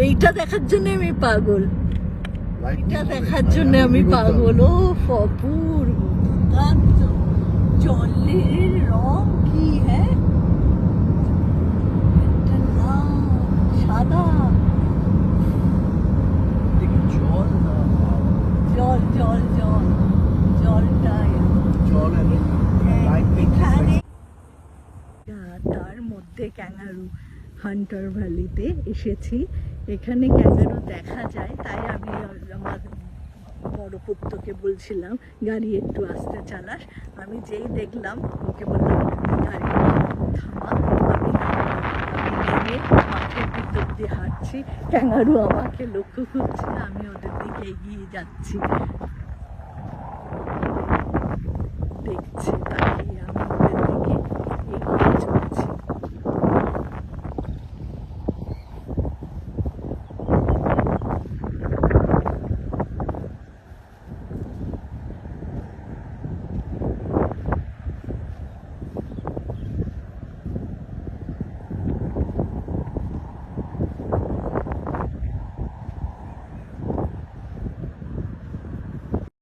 এইটা দেখার জন্য আমি পাগল, এটা দেখার জন্য আমি পাগল। ও অপূর্ব, দুর্দান্ত। জলের রং কি, হ্যাঁ, একটা লাল, সাদা, জল না, জল জল জল, জলটাই জল এখানে। তার মধ্যে ক্যাঙ্গারু হান্টার ভ্যালিতে এসেছি, এখানে ক্যাঙ্গারু দেখা যায়, তাই আমি আমার বড় পুত্রকে বলছিলাম গাড়ি একটু আস্তে চালাস। আমি যেই দেখলাম ওকে বললাম গাড়ি থামা, আমি নেমে মাঠের ভিতর দিয়ে হাঁটছি, ক্যাঙ্গারু আমাকে লক্ষ্য করছে, আমি ওদের দিকে এগিয়ে যাচ্ছি।